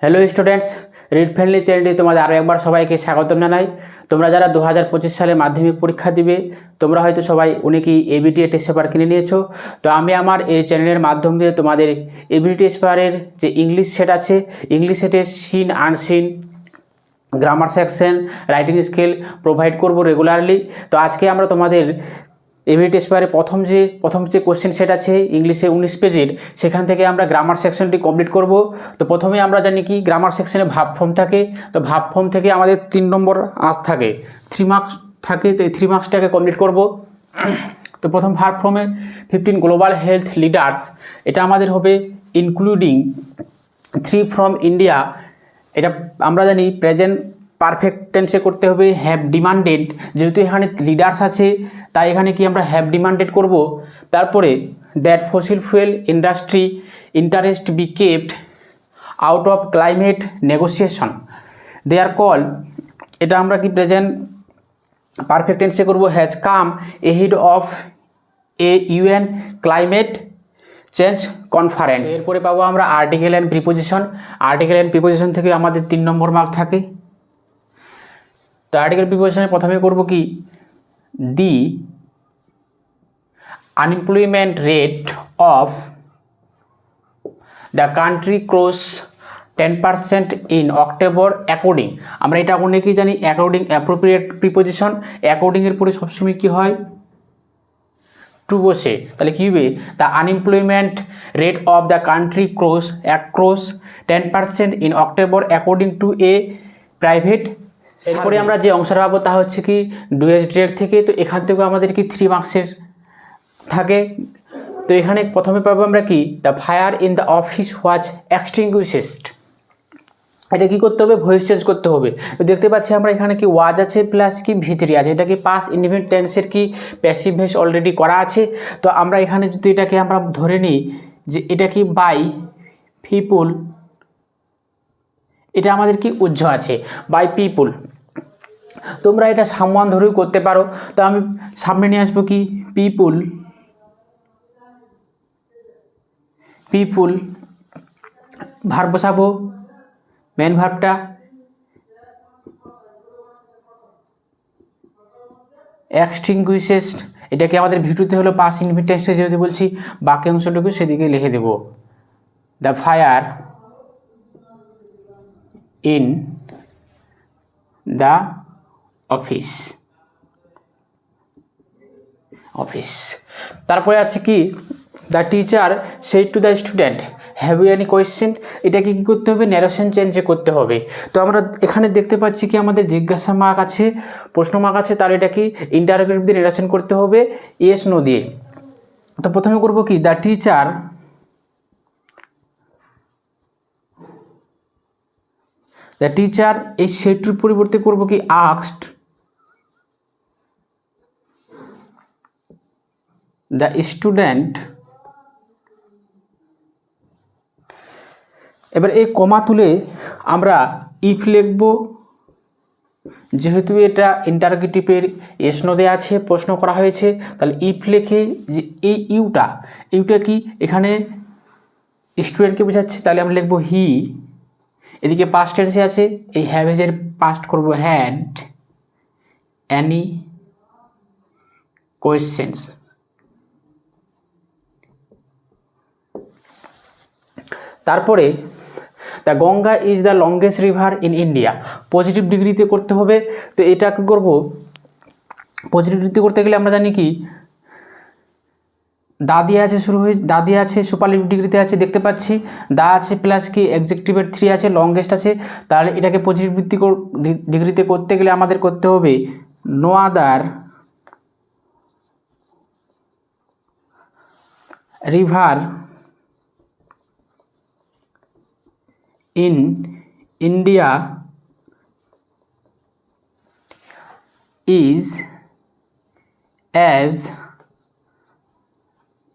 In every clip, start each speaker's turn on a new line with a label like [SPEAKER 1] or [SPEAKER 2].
[SPEAKER 1] Hello students, read friendly চ্যানেলে তোমাদের আরও একবার সবাইকে স্বাগতম জানাই। তোমরা যারা 2025 সালে মাধ্যমিক পরীক্ষা দিবে, তোমরা হয়তো সবাই অনেকেই এবিটি টেস্ট পেপার কিনে নিয়েছো। তো আমি আমার এই চ্যানেলের মাধ্যম দিয়ে তোমাদের এবিটি টেস্ট পেপারের যে ইংলিশ সেট আছে, ইংলিশ সেটের seen unseen, grammar section, writing skill provide করব রেগুলারলি। তো আজকে আমরা তোমাদের এবিটি টেস্ট পেপারে প্রথম যে কোশ্চেন সেট আছে ইংলিশে 19 পেজের, সেখান থেকে আমরা গ্রামার সেকশনটি কমপ্লিট করব। তো প্রথমে আমরা জানি কি গ্রামার সেকশনে ভার্ব ফর্ম থাকে। তো ভার্ব ফর্ম থেকে আমাদের 3 নম্বর আঁচ থাকে, 3 মার্কস থাকে। তো এই 3 মার্কসটাকে কমপ্লিট করব। তো প্রথম ভার্ব ফর্মে 15 গ্লোবাল হেলথ লিডার্স, এটা আমাদের হবে ইনক্লুডিং 3 ফ্রম ইন্ডিয়া। এটা আমরা জানি প্রেজেন্ট পারফেক্ট টেন্সে করতে হবে, হ্যাভ ডিমান্ডেড। যেহেতু এখানে লিডার্স আছে তাই এখানে কি আমরা হ্যাভ ডিমান্ডেড করব। তারপরে that fossil fuel industry interest be kept out of climate negotiation they are call, এটা আমরা কি প্রেজেন্ট পারফেক্ট টেন্সে করব, has come ahead of a UN climate change conference. এরপরে পাবো আমরা article and preposition. Article and preposition থেকে আমাদের 3 নম্বর মার্ক থাকে। তো আর্টিকেল প্রিপোজিশনে প্রথমে করব কি, the unemployment rate of the country cross 10% in October according. আমরা এটা অনেকেই জানি অ্যাকর্ডিং অ্যাপ্রোপ্রিয়েট প্রিপোজিশন। অ্যাকর্ডিংয়ের পরে সবসময় কী হয়, টু বসে। তাহলে কী হবে, the unemployment rate of the country cross 10% in October according to A private. এরপরে আমরা যে অংশটা পাবো তা হচ্ছে কি ডুয়েস ডেট থেকে। তো এখান থেকেও আমাদের কি 3 মার্কসের থাকে। তো এখানে প্রথমে পাবো আমরা কি, the fire in the office was extinguished. এটা কি করতে হবে, ভয়েস চেঞ্জ করতে হবে। তো দেখতে পাচ্ছি আমরা এখানে কি ওয়াজ আছে প্লাস কি ভিতরি আছে, এটা কি পাস্ট ইনডিফিনিট টেন্সের কি প্যাসিভ ভয়েস অলরেডি করা আছে। তো আমরা এখানে যদি এটাকে আমরা ধরে নিই যে এটা কি বাই পিপুল, এটা আমাদের কি উজ্জ আছে বাই পিপুল। তোমরা এটা সামওয়ান ধরেও করতে পারো। তো আমি সামনে নিয়ে আসবো কি পিপুল, পিপুল ভার্ব বসাবো, মেন ভার্বটা এক্সটিংগুইশেড। এটাকে আমাদের ভিটুতে হলো পাস্ট ইনডিফিনিট টেন্সে, যেহেতু বলছি বাকি অংশটুকু সেদিকে লিখে দেব। The fire in the office. তারপরে আছে কি, the teacher said to the student have you any question. এটাকে কী করতে হবে, ন্যারেশন চেঞ্জে করতে হবে। তো আমরা এখানে দেখতে পাচ্ছি কি আমাদের জিজ্ঞাসা মার্ক আছে, প্রশ্ন মার্ক আছে, তার এটা কি ইন্টারোগেটিভ দিয়ে ন্যারেশন করতে হবে ইয়েস নো দিয়ে। তো প্রথমে করব কি, দ্য টিচার এই সেটটির পরিবর্তে করব কি আস্কড দ্য স্টুডেন্ট। এবার এই কমা তুলে আমরা ইফ লিখব, যেহেতু এটা ইন্টারোগেটিভের এস নো দেওয়া আছে, প্রশ্ন করা হয়েছে, তাহলে ইফ লিখে যে এই ইউটা কি এখানে স্টুডেন্টকে বোঝাচ্ছে, তাহলে আমরা লিখব হি। এদিকে পাস্ট টেন্সে আছে, এই হ্যাভেজের পাস্ট করব হ্যাড অ্যানি কোয়েশ্চেন্স। তারপরে the Ganga is the longest river in India, positive ডিগ্রিতে করতে হবে। তো এটা কী করবো, পজিটিভ ডিগ্রিতে করতে গেলে আমরা জানি কি দা দিয়ে আছে, শুরু হয়ে দা দিয়ে আছে, সুপারলেটিভ ডিগ্রিতে আছে, দেখতে পাচ্ছি দা আছে প্লাস কি এক্সেকটিভের 3 আছে, লংগেস্ট আছে। তাহলে এটাকে পজিটিভ ডিগ্রিতে করতে গেলে আমাদের করতে হবে no other river in India is as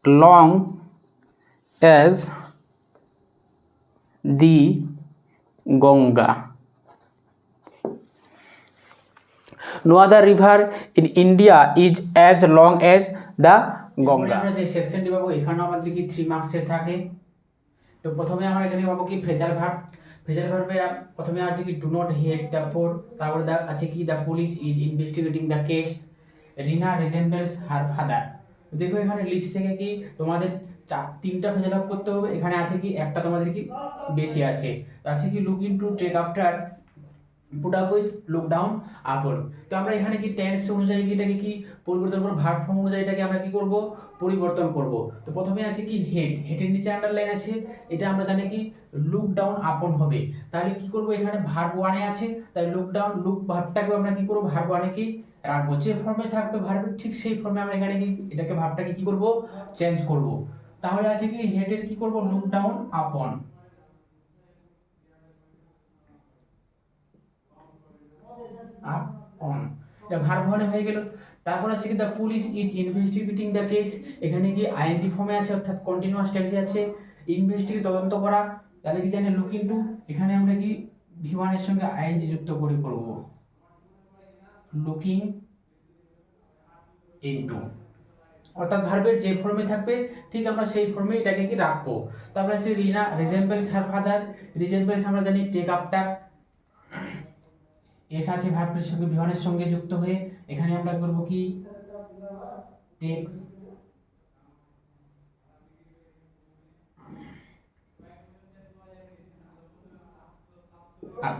[SPEAKER 1] long as the Ganga. No other river in India is as long as the Ganga. আমরা যে সেকশনটি পাবো এখানে আমাদের কি 3 মার্কসের থাকে। তো প্রথমে আমরা এখানে পাবো কি ফ্রেজাল ভার্ব। ফ্রেজাল ভার্বে প্রথমে আছে কি do not hate the four, তারপরে আছে কি the police is investigating the case, Rina resembles her father. দেখো এখানে লিস্ট থেকে কি তোমাদের তিনটা ফ্রেজাল ভার্ব করতে হবে, এখানে আছে কি একটা তোমাদের কি বেশি আছে, আছে কি look into, take after, put up with, look down upon. তো আমরা এখানে কি টেন্স অনুযায়ী এটাকে কি পরিবর্তন করব, ভার্ব ফর্ম অনুযায়ী এটাকে আমরা কি করব, পরিবর্তন করব। তো প্রথমে আছে কি হেড, হেডের নিচে আন্ডারলাইন আছে, এটা আমরা জানি কি লুক ডাউন আপন হবে। তাহলে কি করব, এখানে ভার্ব ওয়ানে আছে, তাই লুক ডাউন, লুক ভার্বটাকে আমরা কি করব, ভার্ব ওয়ানে কি রাখবো, যে ফর্মে থাকবে ভার্বের ঠিক সেই ফর্মে আমরা এখানে কি এটাকে ভার্বটাকে কি করব, চেঞ্জ করব। তাহলে আছে কি হেডের কি করব, লুক ডাউন আপন, আপ অন, এটা ভার্ব ওয়ানে হয়ে গেল। তারপর আছে কি the police is investigating the case, এখানে কি আইএনজি ফর্মে আছে অর্থাৎ কন্টিনিউয়াস টেন্সে আছে, ইনভেস্টিগেট তদন্ত করা, তাহলে কি জানি লুক ইনটু, এখানে আমরা কি ভি1 এর সঙ্গে আইএনজি যুক্ত করে করব, লুকিং ইনটু, অর্থাৎ ভার্বের যে ফর্মে থাকবে ঠিক আমরা সেই ফর্মে এটাকে কি রাখবো। তারপরে আছে রিনা রিজেম্বলস হার ফাদার, রিজেম্বলস আমরা জানি টেক আফটার, এস আছে ভার্বের সঙ্গে ভি1 এর সঙ্গে যুক্ত হয়ে, এখানে আমরা করব কি টেক্স,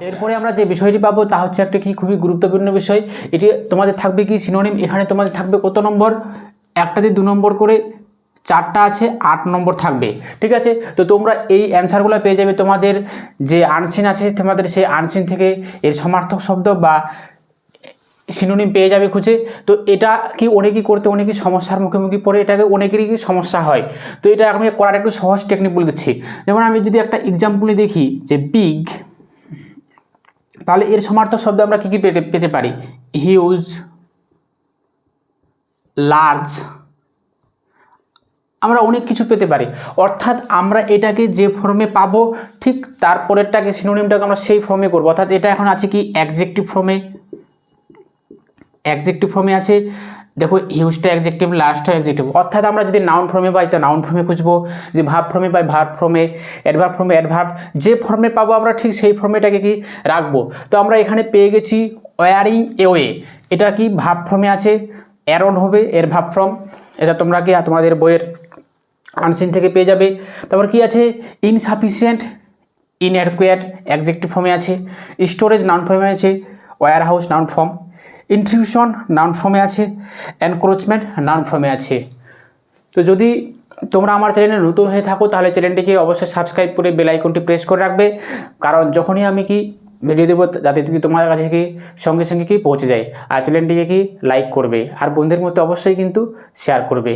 [SPEAKER 1] এরপরে আমরা যে বিষয়টি পাবো তা হচ্ছে একটা কি খুবই গুরুত্বপূর্ণ বিষয়, এটি তোমাদের থাকবে কি সিনোনিম, এখানে তোমাদের থাকবে কত নম্বর, একটাতে 2 নম্বর করে, 4টা আছে 8 নম্বর থাকবে, ঠিক আছে। তো তোমরা এই অ্যান্সারগুলো পেয়ে যাবে, তোমাদের যে আনসিন আছে তোমাদের সেই আনসিন থেকে এর সমার্থক শব্দ বা সিনোনিম পেয়ে যাবে খুঁজে। তো এটা কি অনেকেই করতে অনেকই সমস্যার মুখোমুখি পড়ে, এটাকে অনেকেরই কি সমস্যা হয়। তো এটা আমি করার একটু সহজ টেকনিক বলে দিচ্ছি। যেমন আমি যদি একটা এক্সাম্পলে দেখি যে বিগ, তাহলে এর সমার্থক শব্দ আমরা কি কি পেতে পারি, হিউজ, লার্জ, আমরা অনেক কিছু পেতে পারি। অর্থাৎ আমরা এটাকে যে ফর্মে পাবো ঠিক তারপরেরটাকে সিনোনিমটাকে আমরা সেই ফর্মে করবো। অর্থাৎ এটা এখন আছে কি অ্যাডজেক্টিভ ফর্মে, অ্যাডজেক্টিভ ফর্মে আছে, দেখো হিউজটা অ্যাডজেক্টিভ, লার্জটা অ্যাডজেক্টিভ। অর্থাৎ আমরা যদি নাউন ফর্মে পাই তো নাউন ফর্মে খুঁজবো, যদি ভার্ব ফর্মে পাই ভার্ব ফর্মে, অ্যাডভার্ব ফর্মে অ্যাডভার্ব, যে ফর্মে পাবো আমরা ঠিক সেই ফর্মেটাকে কি রাখবো। তো আমরা এখানে পেয়ে গেছি ওয়ারিং এওয়ে, এটা কি ভার্ব ফর্মে আছে, অ্যারোড হবে এর ভার্ব ফর্ম, এটা তোমরা কি তোমাদের বইয়ের আনসিন থেকে পেয়ে যাবে। তারপর কি আছে ইনসাফিসিয়েন্ট, ইনঅ্যাডকুয়েট অ্যাডজেক্টিভ ফর্মে আছে, স্টোরেজ নাউন ফর্মে আছে, ওয়্যার হাউস নাউন ফর্ম, ইন্ট্রিবিউশন নাউন ফর্মে আছে, এনক্রোচমেন্ট নাউন ফর্মে আছে। তো যদি তোমরা আমার চ্যানেলে নতুন হয়ে থাকো তাহলে চ্যানেলটিকে অবশ্যই সাবস্ক্রাইব করে বেল আইকনটি প্রেস করে রাখবে, কারণ যখনই আমি কি ভিডিও দেবো যাতে কি তোমার কাছে কি সঙ্গে সঙ্গে কি পৌঁছে যায়। আর চ্যানেলটিকে কি লাইক করবে আর বন্ধুদের মধ্যে অবশ্যই কিন্তু শেয়ার করবে।